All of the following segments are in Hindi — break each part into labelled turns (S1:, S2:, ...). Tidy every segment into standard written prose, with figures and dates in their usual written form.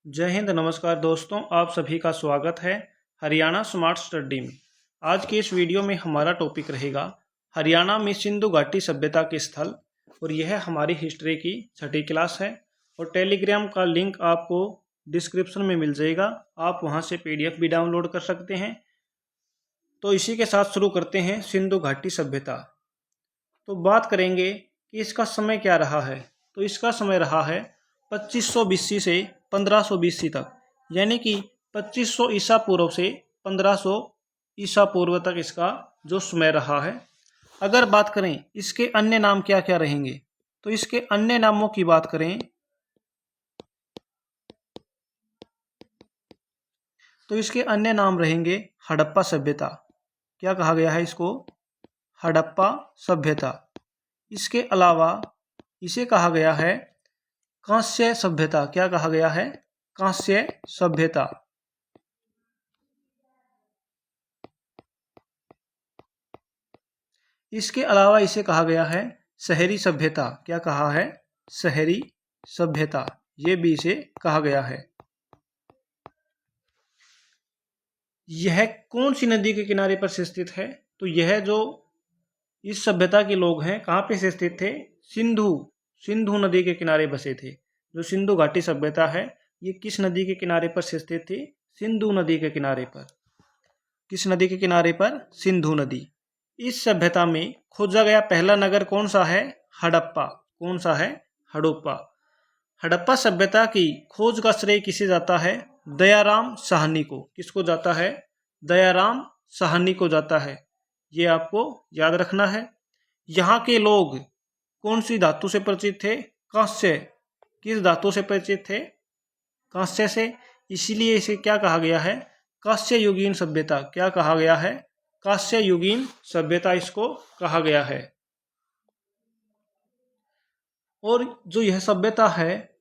S1: जय हिंद। नमस्कार दोस्तों, आप सभी का स्वागत है हरियाणा स्मार्ट स्टडी में। आज के इस वीडियो में हमारा टॉपिक रहेगा हरियाणा में सिंधु घाटी सभ्यता के स्थल, और यह हमारी हिस्ट्री की छठी क्लास है। और टेलीग्राम का लिंक आपको डिस्क्रिप्शन में मिल जाएगा, आप वहां से PDF भी डाउनलोड कर सकते हैं। तो इसी के साथ शुरू करते हैं सिंधु घाटी सभ्यता। तो बात करेंगे कि इसका समय क्या रहा है। तो इसका समय रहा है 2500 BC से 1500 BC तक, यानी कि 2500 ईसा पूर्व से 1500 ईसा पूर्व तक इसका जो समय रहा है। अगर बात करें इसके अन्य नाम क्या क्या रहेंगे, तो इसके अन्य नामों की बात करें तो इसके अन्य नाम रहेंगे हड़प्पा सभ्यता। क्या कहा गया है इसको? हड़प्पा सभ्यता। इसके अलावा इसे कहा गया है कांस्य सभ्यता। क्या कहा गया है? कांस्य सभ्यता। इसके अलावा इसे कहा गया है शहरी सभ्यता। क्या कहा है? शहरी सभ्यता। ये भी इसे कहा गया है। यह कौन सी नदी के किनारे पर से स्थित है? तो यह जो इस सभ्यता के लोग हैं कहाँ पे से स्थित थे? सिंधु नदी के किनारे बसे थे। जो सिंधु घाटी सभ्यता है ये किस नदी के किनारे पर से स्थित थी? सिंधु नदी के किनारे पर। किस नदी के किनारे पर? सिंधु नदी। इस सभ्यता में खोजा गया पहला नगर कौन सा है? हड़प्पा। कौन सा है? हड़प्पा। हड़प्पा सभ्यता की खोज का श्रेय किसे जाता है? दयाराम साहनी को। किसको जाता है? दयाराम साहनी को जाता है। ये आपको याद रखना है। यहाँ के लोग कौन सी धातु से परिचित थे? कांस्य। किस धातु से परिचित थे? कांस्य से। इसीलिए इसे क्या कहा गया है? कांस्य युगीन सभ्यता। क्या कहा गया है? कांस्य युगीन सभ्यता इसको कहा गया है। और जो यह सभ्यता है,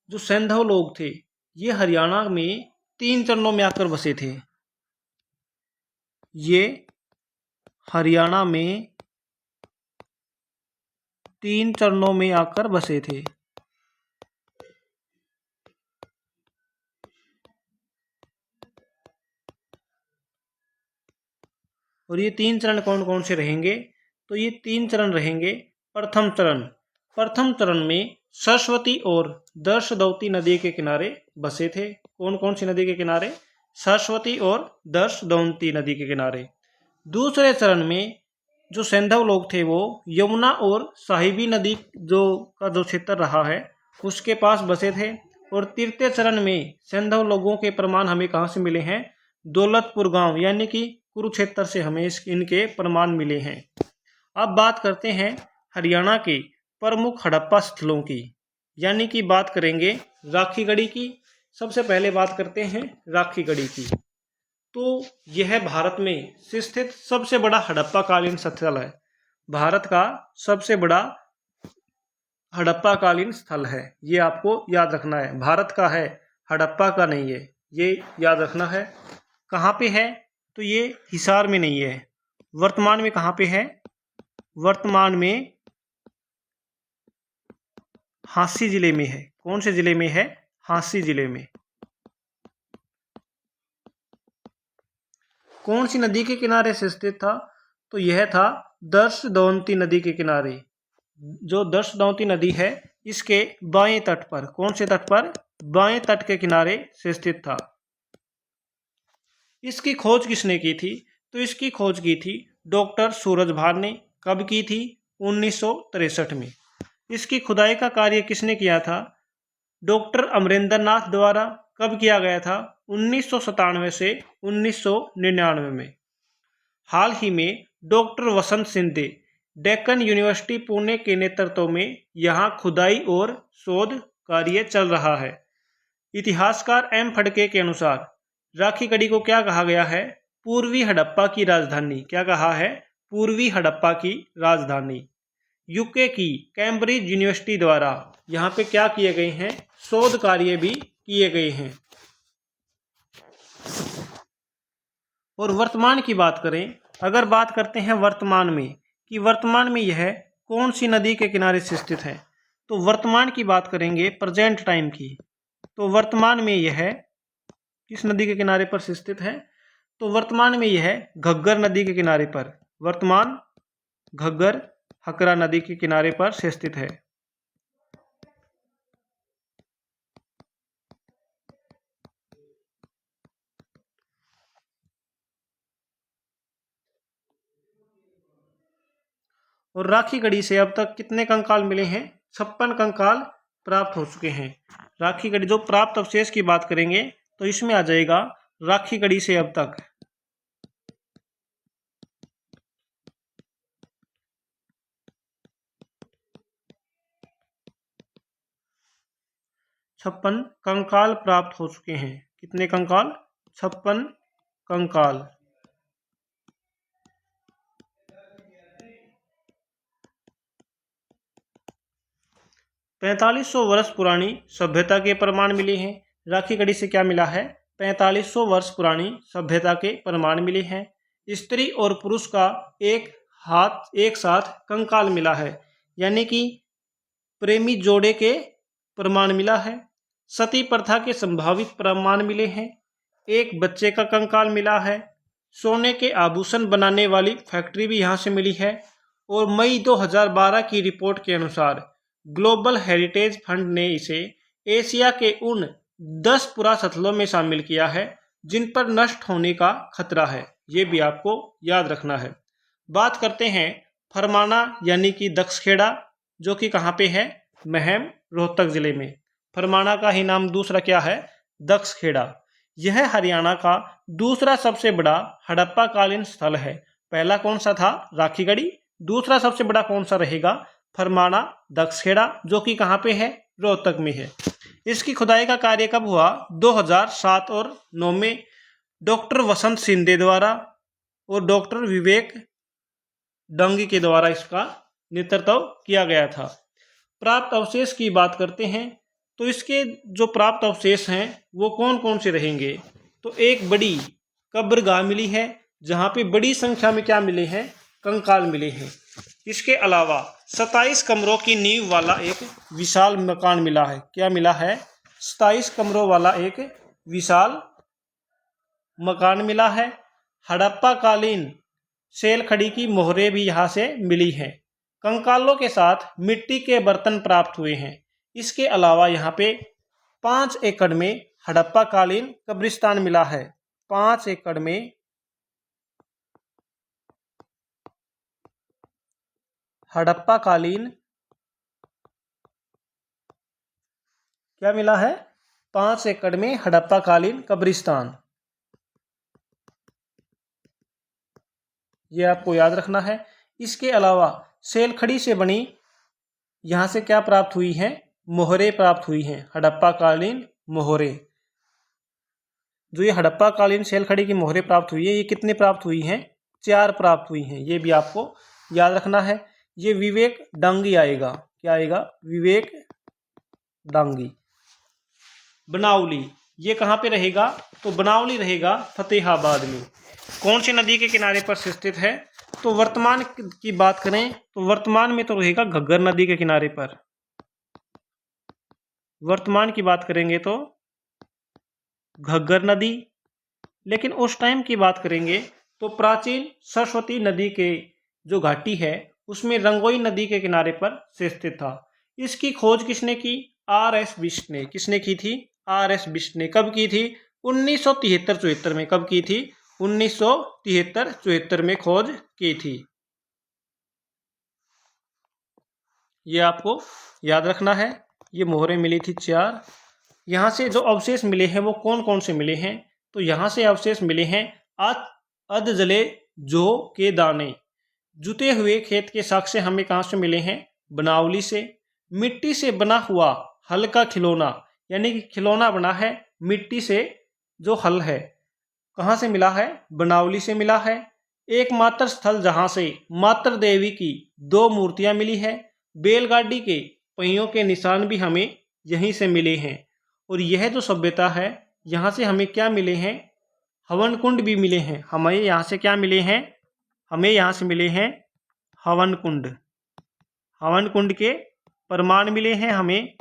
S1: जो सैंधव लोग थे, ये हरियाणा में 3 चरणों में आकर बसे थे। ये हरियाणा में 3 चरणों में आकर बसे थे। और ये 3 चरण कौन कौन से रहेंगे? तो ये 3 चरण रहेंगे। प्रथम चरण में सरस्वती और दर्शदवती नदी के किनारे बसे थे। कौन कौन सी नदी के किनारे? सरस्वती और दर्शदवती नदी के किनारे। दूसरे चरण में जो सैंधव लोग थे वो यमुना और साहिबी नदी जो क्षेत्र रहा है उसके पास बसे थे। और तृतीय चरण में सैंधव लोगों के प्रमाण हमें कहाँ से मिले हैं? दौलतपुर गांव यानी कि कुरुक्षेत्र से हमें इनके प्रमाण मिले हैं। अब बात करते हैं हरियाणा के प्रमुख हड़प्पा स्थलों की, यानी कि बात करेंगे राखीगढ़ी की। सबसे पहले बात करते हैं राखीगढ़ी की। तो यह भारत में स्थित सबसे बड़ा हड़प्पा कालीन स्थल है। भारत का सबसे बड़ा हड़प्पा कालीन स्थल है। ये आपको याद रखना है। भारत का है, हड़प्पा का नहीं है। ये याद रखना है। कहाँ पे है? तो ये हिसार में नहीं है। वर्तमान में कहाँ पे है? वर्तमान में हांसी जिले में है। कौन से जिले में है? हांसी जिले में। कौन सी नदी के किनारे से स्थित था? तो यह था दर्शदवती नदी के किनारे। जो दर्शदवती नदी है इसके बाएं तट पर। कौन से तट पर? बाएं तट के किनारे से स्थित था। इसकी खोज किसने की थी? तो इसकी खोज की थी डॉक्टर सूरजभान ने। कब की थी? 1963 में। इसकी खुदाई का कार्य किसने किया था? डॉक्टर अमरेंद्र नाथ द्वारा। कब किया गया था? 1997 से 1999 में। हाल ही में डॉक्टर वसंत सिंधे डेक्कन यूनिवर्सिटी पुणे के नेतृत्व में यहाँ खुदाई और शोध कार्य चल रहा है। इतिहासकार M फड़के के अनुसार राखीगढ़ी को क्या कहा गया है? पूर्वी हड़प्पा की राजधानी। क्या कहा है? पूर्वी हड़प्पा की राजधानी। यूके की कैम्ब्रिज यूनिवर्सिटी द्वारा यहाँ पे क्या किए गए हैं? शोध कार्य भी किए गए हैं। और वर्तमान की बात करें, अगर बात करते हैं वर्तमान में कि वर्तमान में यह कौन सी नदी के किनारे से स्थित है, तो वर्तमान की बात करेंगे प्रेजेंट टाइम की। तो वर्तमान में यह किस नदी के किनारे पर स्थित है? तो वर्तमान में यह घग्गर नदी के किनारे पर, वर्तमान घग्गर हकरा नदी के किनारे पर स्थित है। और राखी गढ़ी से अब तक कितने कंकाल मिले हैं? 56 कंकाल प्राप्त हो चुके हैं। राखी गढ़ी जो प्राप्त अवशेष की बात करेंगे तो इसमें आ जाएगा राखी गढ़ी से अब तक 56 कंकाल प्राप्त हो चुके हैं। कितने कंकाल? 56 कंकाल। पैंतालीस सौ वर्ष पुरानी सभ्यता के प्रमाण मिले हैं। राखी गढ़ी से क्या मिला है? 4500 वर्ष पुरानी सभ्यता के प्रमाण मिले हैं। स्त्री और पुरुष का एक साथ कंकाल मिला है, यानी कि प्रेमी जोड़े के प्रमाण मिला है। सती प्रथा के संभावित प्रमाण मिले हैं। एक बच्चे का कंकाल मिला है। सोने के आभूषण बनाने वाली फैक्ट्री भी यहाँ से मिली है। और मई 2012 की रिपोर्ट के अनुसार ग्लोबल हेरिटेज फंड ने इसे एशिया के उन 10 पुरास्थलों में शामिल किया है जिन पर नष्ट होने का खतरा है। ये भी आपको याद रखना है। बात करते हैं फरमाना यानी कि दक्षखेड़ा, जो कि कहाँ पे है? महम, रोहतक जिले में। फरमाना का ही नाम दूसरा क्या है? दक्षखेड़ा। यह हरियाणा का दूसरा सबसे बड़ा हड़प्पा कालीन स्थल है। पहला कौन सा था? राखी गढ़ी। दूसरा सबसे बड़ा कौन सा रहेगा? फरमाना दक्षखेड़ा, जो कि कहाँ पे है? रोहतक में है। इसकी खुदाई का कार्य कब हुआ? 2007 और 9 में डॉक्टर वसंत सिंधे द्वारा और डॉक्टर विवेक डांगी के द्वारा इसका नेतृत्व किया गया था। प्राप्त अवशेष की बात करते हैं तो इसके जो प्राप्त अवशेष हैं वो कौन कौन से रहेंगे? तो एक बड़ी कब्रगाह मिली है जहाँ पे बड़ी संख्या में क्या मिले हैं? कंकाल मिले हैं। इसके अलावा 27 कमरों की नींव वाला एक विशाल मकान मिला है। क्या मिला है? 27 कमरों वाला एक विशाल मकान मिला है। हड़प्पा कालीन सेल खड़ी की मोहरें भी यहाँ से मिली हैं। कंकालों के साथ मिट्टी के बर्तन प्राप्त हुए हैं। इसके अलावा यहाँ पे 5 एकड़ में हड़प्पा कालीन कब्रिस्तान मिला है। 5 एकड़ में हड़प्पा कालीन क्या मिला है? 5 एकड़ में हड़प्पा कालीन कब्रिस्तान। ये आपको याद रखना है। इसके अलावा सेलखड़ी से बनी यहाँ से क्या प्राप्त हुई है? मोहरें प्राप्त हुई हैं। हड़प्पा कालीन मोहरें। जो ये हड़प्पा कालीन सेलखड़ी की मोहरें प्राप्त हुई है, ये कितने प्राप्त हुई हैं? 4 प्राप्त हुई हैं। ये भी आपको याद रखना है। ये विवेक डांगी आएगा। क्या आएगा? विवेक डांगी। बनावली, ये कहाँ पे रहेगा? तो बनावली रहेगा फतेहाबाद में। कौन सी नदी के किनारे पर स्थित है? तो वर्तमान की बात करें तो वर्तमान में तो रहेगा घग्गर नदी के किनारे पर। वर्तमान की बात करेंगे तो घग्गर नदी। लेकिन उस टाइम की बात करेंगे तो प्राचीन सरस्वती नदी के जो घाटी है उसमें रंगोई नदी के किनारे पर स्थित था। इसकी खोज किसने की? आर.एस. बिष्ट ने। किसने की थी? आर.एस. बिष्ट ने। कब की थी? 1973-74 में। कब की थी? 1973-74 में खोज की थी। ये आपको याद रखना है। ये मोहरें मिली थी 4। यहाँ से जो अवशेष मिले हैं वो कौन कौन से मिले हैं? तो यहाँ से अवशेष मिले हैं अध जले जौ के दाने। जुते हुए खेत के साक्ष्य हमें कहाँ से मिले हैं? बनावली से। मिट्टी से बना हुआ हल्का खिलौना, यानी कि खिलौना बना है मिट्टी से जो हल है, कहाँ से मिला है? बनावली से मिला है। एकमात्र स्थल जहाँ से मातृ देवी की 2 मूर्तियाँ मिली है। बैलगाड़ी के पहियों के निशान भी हमें यहीं से मिले हैं। और यह जो सभ्यता है यहाँ से हमें क्या मिले हैं? हवन कुंड भी मिले हैं। हमें यहाँ से क्या मिले हैं? हमें यहाँ से मिले हैं हवन कुंड। हवन कुंड के प्रमाण मिले हैं हमें।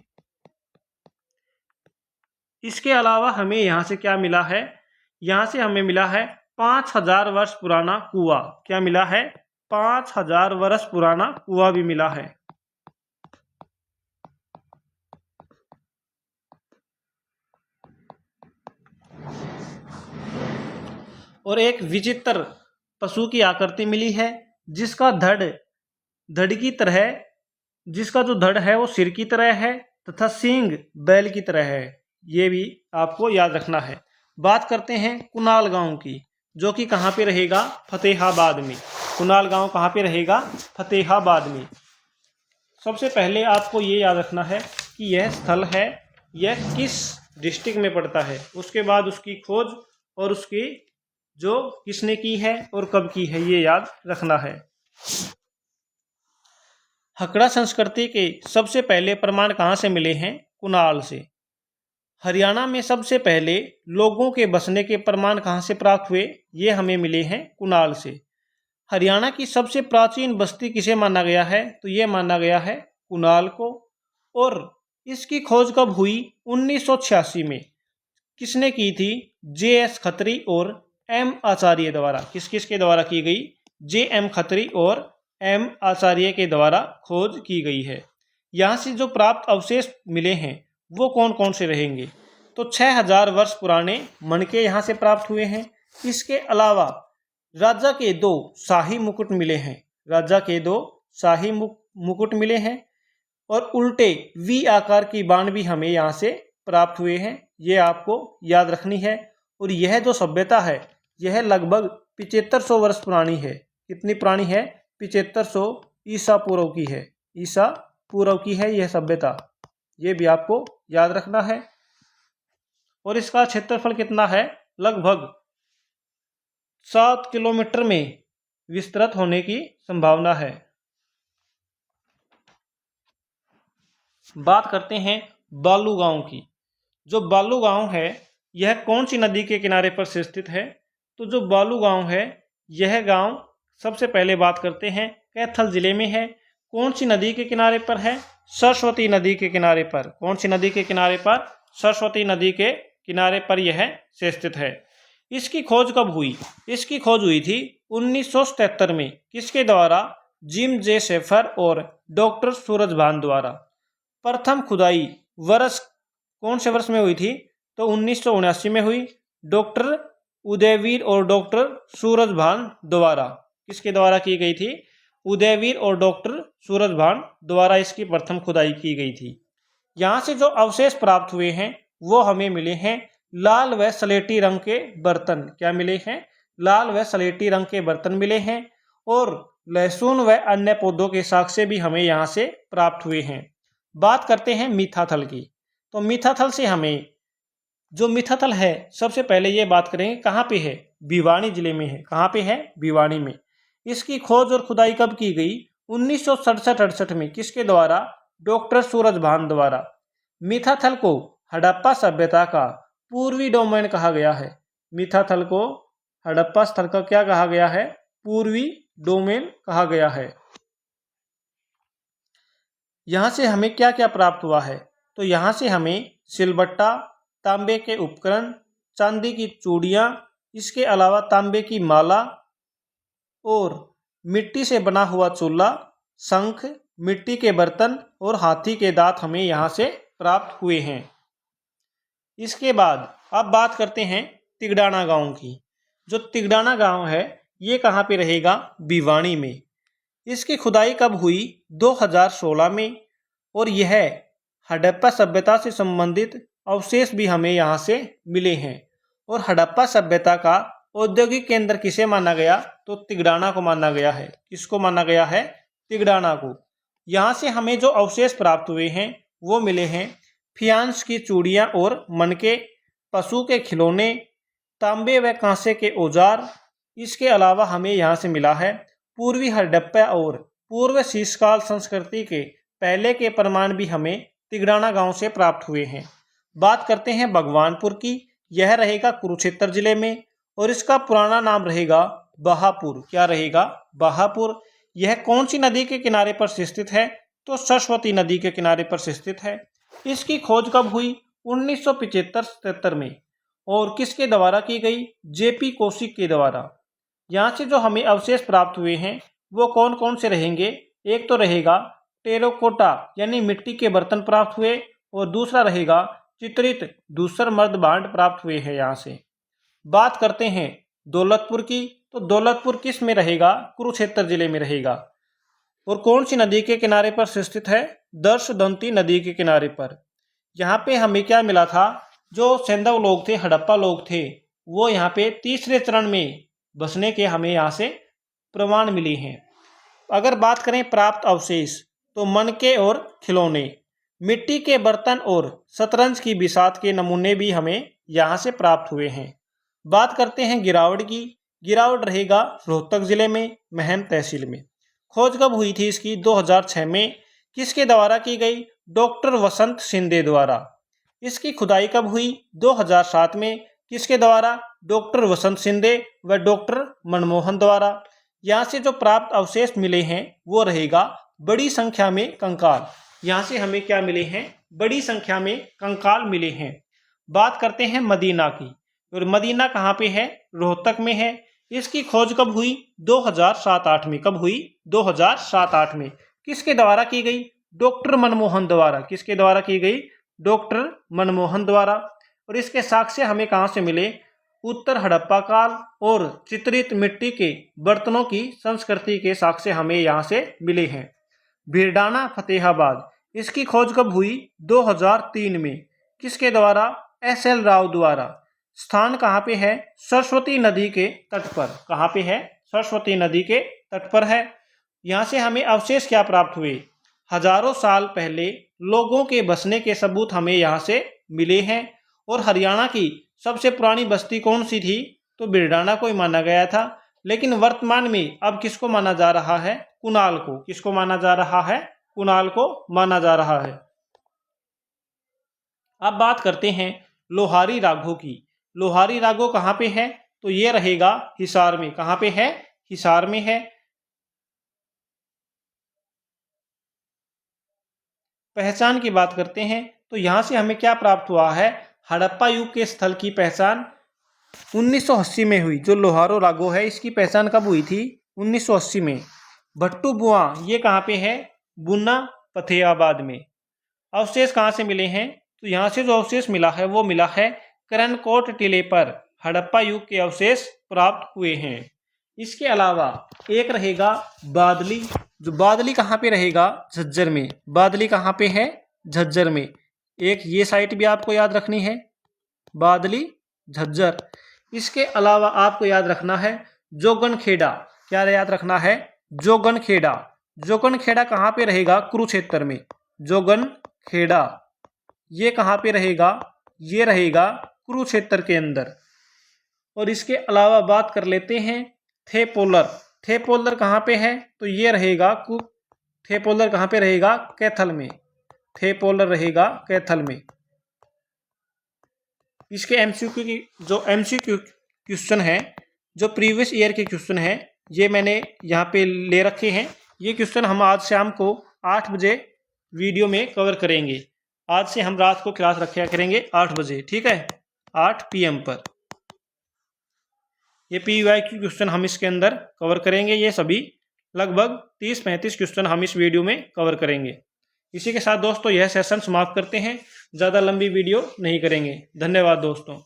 S1: इसके अलावा हमें यहाँ से क्या मिला है, यहाँ से हमें मिला है 5000 वर्ष पुराना कुआं। क्या मिला है? 5000 वर्ष पुराना कुआं भी मिला है। और एक विचित्र पशु की आकृति मिली है, जिसका धड़ की तरह, जिसका जो धड़ है वो सिर की तरह है तथा सींग बैल की तरह है। ये भी आपको याद रखना है। बात करते हैं कुणाल गांव की, जो कि कहाँ पे रहेगा? फतेहाबाद में। कुणाल गांव कहाँ पे रहेगा? फतेहाबाद में। सबसे पहले आपको ये याद रखना है कि यह स्थल है, यह किस डिस्ट्रिक्ट में पड़ता है। उसके बाद उसकी खोज और उसकी जो किसने की है और कब की है, ये याद रखना है। हकड़ा संस्कृति के सबसे पहले प्रमाण कहाँ से मिले हैं? कुणाल से। हरियाणा में सबसे पहले लोगों के बसने के प्रमाण कहाँ से प्राप्त हुए? ये हमें मिले हैं कुणाल से। हरियाणा की सबसे प्राचीन बस्ती किसे माना गया है? तो ये माना गया है कुणाल को। और इसकी खोज कब हुई? 1986 में। किसने की थी? JS खत्री और M आचार्य द्वारा। किस किस के द्वारा की गई? JM खत्री और M आचार्य के द्वारा खोज की गई है। यहाँ से जो प्राप्त अवशेष मिले हैं वो कौन कौन से रहेंगे? तो 6000 वर्ष पुराने मणके यहाँ से प्राप्त हुए हैं। इसके अलावा राजा के 2 शाही मुकुट मिले हैं। राजा के 2 शाही मुकुट मिले हैं और उल्टे V आकार की बाण भी हमें यहाँ से प्राप्त हुए हैं। ये आपको याद रखनी है। और यह जो सभ्यता है यह लगभग 7500 वर्ष पुरानी है। कितनी पुरानी है? 7500 ईसा पूर्व की है। ईसा पूर्व की है यह सभ्यता। ये भी आपको याद रखना है। और इसका क्षेत्रफल कितना है? लगभग 7 किलोमीटर में विस्तृत होने की संभावना है। बात करते हैं बालू गांव की। जो बालू गांव है यह कौन सी नदी के किनारे पर स्थित है? तो जो बालू गांव है यह गांव सबसे पहले बात करते हैं कैथल जिले में है। कौन सी नदी के किनारे पर है? सरस्वती नदी के किनारे पर। कौन सी नदी के किनारे पर? सरस्वती नदी के किनारे पर यह स्थित है। इसकी खोज कब हुई? इसकी खोज हुई थी 1977 में। किसके द्वारा? जिम जे शेफर और डॉक्टर सूरजभान द्वारा। प्रथम खुदाई वर्ष कौन से वर्ष में हुई थी? तो 1979 में हुई। डॉक्टर उदयवीर और डॉक्टर सूरजभान द्वारा। किसके द्वारा की गई थी? उदयवीर और डॉक्टर सूरजभान द्वारा इसकी प्रथम खुदाई की गई थी। यहाँ से जो अवशेष प्राप्त हुए हैं वो हमें मिले हैं लाल व सलेटी रंग के बर्तन। क्या मिले हैं? लाल व सलेटी रंग के बर्तन मिले हैं। और लहसुन व अन्य पौधों के साक्ष्य भी हमें यहाँ से प्राप्त हुए हैं। बात करते हैं मीठाथल की। तो मीठाथल से हमें जो मीठाथल है सबसे पहले ये बात करेंगे कहाँ पे है? भिवानी जिले में है। कहाँ पे है? भिवानी में। इसकी खोज और खुदाई कब की गई? 1967-68 में। किसके द्वारा? डॉक्टर सूरजभान द्वारा। मीठाथल को हड़प्पा सभ्यता का पूर्वी डोमेन कहा गया है। मीठाथल को हड़प्पा स्थल का क्या कहा गया है? पूर्वी डोमेन कहा गया है। यहाँ से हमें क्या क्या प्राप्त हुआ है? तो यहाँ से हमें सिलबट्टा, तांबे के उपकरण, चांदी की चूड़ियाँ, इसके अलावा तांबे की माला और मिट्टी से बना हुआ चूल्हा, शंख, मिट्टी के बर्तन और हाथी के दांत हमें यहाँ से प्राप्त हुए हैं। इसके बाद अब बात करते हैं तिगडाना गांव की। जो तिगडाना गांव है ये कहाँ पे रहेगा? भिवानी में। इसकी खुदाई कब हुई? 2016 में। और यह हड़प्पा सभ्यता से संबंधित अवशेष भी हमें यहाँ से मिले हैं। और हड़प्पा सभ्यता का औद्योगिक केंद्र किसे माना गया? तो तिगडाना को माना गया है। किसको माना गया है? तिगडाना को। यहाँ से हमें जो अवशेष प्राप्त हुए हैं वो मिले हैं फियांस की चूड़ियाँ और मनके, पशु के खिलौने, तांबे व कांसे के औजार। इसके अलावा हमें यहाँ से मिला है पूर्वी हड़प्पा और पूर्व शीशकाल संस्कृति के पहले के प्रमाण भी हमें तिगडाना गांव से प्राप्त हुए हैं। बात करते हैं भगवानपुर की। यह रहेगा कुरुक्षेत्र जिले में और इसका पुराना नाम रहेगा बहापुर। क्या रहेगा? बहापुर। यह कौन सी नदी के किनारे पर स्थित है? तो सरस्वती नदी के किनारे पर स्थित है। इसकी खोज कब हुई? 1975-77 में, और किसके द्वारा की गई? जेपी कौशिक के द्वारा। यहाँ से जो हमें अवशेष प्राप्त हुए हैं वो कौन कौन से रहेंगे? एक तो रहेगा टेराकोटा यानी मिट्टी के बर्तन प्राप्त हुए, और दूसरा रहेगा चित्रित धूसर मर्दभांड प्राप्त हुए हैं। यहाँ से बात करते हैं दौलतपुर की, तो दौलतपुर किस में रहेगा? कुरुक्षेत्र जिले में रहेगा। और कौन सी नदी के किनारे पर स्थित है? दर्शदंती नदी के किनारे पर। यहाँ पे हमें क्या मिला था? जो सैंधव लोग थे, हड़प्पा लोग थे, वो यहाँ पे तीसरे चरण में बसने के हमें यहाँ से प्रमाण मिले हैं। अगर बात करें प्राप्त अवशेष, तो मनके और खिलौने, मिट्टी के बर्तन और शतरंज की बिसात के नमूने भी हमें यहाँ से प्राप्त हुए हैं। बात करते हैं गिरावट की। गिरावट रहेगा रोहतक जिले में, महम तहसील में। खोज कब हुई थी इसकी? 2006 में। किसके द्वारा की गई? डॉक्टर वसंत शिंदे द्वारा। इसकी खुदाई कब हुई? 2007 में। किसके द्वारा? डॉक्टर वसंत शिंदे व डॉक्टर मनमोहन द्वारा। यहाँ से जो प्राप्त अवशेष मिले हैं वो रहेगा बड़ी संख्या में कंकाल। यहाँ से हमें क्या मिले हैं? बड़ी संख्या में कंकाल मिले हैं। बात करते हैं मदीना की, और मदीना कहाँ पे है? रोहतक में है। इसकी खोज कब हुई? 2007-8 में। कब हुई? 2007-8 में। किसके द्वारा की गई? डॉक्टर मनमोहन द्वारा। किसके द्वारा की गई? डॉक्टर मनमोहन द्वारा। और इसके साक्ष्य हमें कहाँ से मिले? उत्तर हड़प्पा काल और चित्रित मिट्टी के बर्तनों की संस्कृति के साक्ष्य हमें यहाँ से मिले हैं। भीरडाना फतेहाबाद, इसकी खोज कब हुई? 2003 में। किसके द्वारा? SL राव द्वारा। स्थान कहाँ पे है? सरस्वती नदी के तट पर। कहाँ पे है? सरस्वती नदी के तट पर है। यहाँ से हमें अवशेष क्या प्राप्त हुए? हजारों साल पहले लोगों के बसने के सबूत हमें यहाँ से मिले हैं। और हरियाणा की सबसे पुरानी बस्ती कौन सी थी? तो भीरडाना को ही माना गया था। लेकिन वर्तमान में अब किसको माना जा रहा है? कुणाल को। किसको माना जा रहा है? कुणाल को माना जा रहा है। अब बात करते हैं लोहारी रागों की। लोहारी रागो कहाँ पे है? तो ये रहेगा हिसार में। कहाँ पे है? हिसार में है। पहचान की बात करते हैं, तो यहाँ से हमें क्या प्राप्त हुआ है? हड़प्पा युग के स्थल की पहचान 1980 में हुई। जो लोहारो रागो है इसकी पहचान कब हुई थी? 1980 में। भट्टू बुआ, ये कहाँ पे है? बुना फतेहाबाद में। अवशेष कहाँ से मिले हैं? तो यहाँ से जो अवशेष मिला है वो मिला है करनकोट टीले पर। हड़प्पा युग के अवशेष प्राप्त हुए हैं। इसके अलावा एक रहेगा बादली। जो बादली कहाँ पे रहेगा? झज्जर में। बादली कहाँ पे है? झज्जर में। एक ये साइट भी आपको याद रखनी है, बादली झज्जर। इसके अलावा आपको याद रखना है जोगनखेड़ा। क्या याद रखना है? जोगनखेड़ा। जोगनखेड़ा कहाँ पे रहेगा? कुरुक्षेत्र में। जोगनखेड़ा ये कहाँ पे रहेगा? ये रहेगा कुरुक्षेत्र के अंदर। और इसके अलावा बात कर लेते हैं थेपोलर। थेपोलर कहाँ पे है? तो ये रहेगा थेपोलर कहाँ पे रहेगा? कैथल में। थेपोलर रहेगा कैथल में। इसके एमसीक्यू की जो एमसीक्यू क्वेश्चन है, जो प्रीवियस ईयर के क्वेश्चन है, ये मैंने यहाँ पे ले रखे हैं। ये क्वेश्चन हम आज शाम को 8 बजे वीडियो में कवर करेंगे। आज से हम रात को क्लास रखा करेंगे 8 बजे, ठीक है, 8 PM पर। ये PYQ क्वेश्चन हम इसके अंदर कवर करेंगे। ये सभी लगभग 30-35 क्वेश्चन हम इस वीडियो में कवर करेंगे। इसी के साथ दोस्तों यह सेशन समाप्त करते हैं। ज़्यादा लंबी वीडियो नहीं करेंगे। धन्यवाद दोस्तों।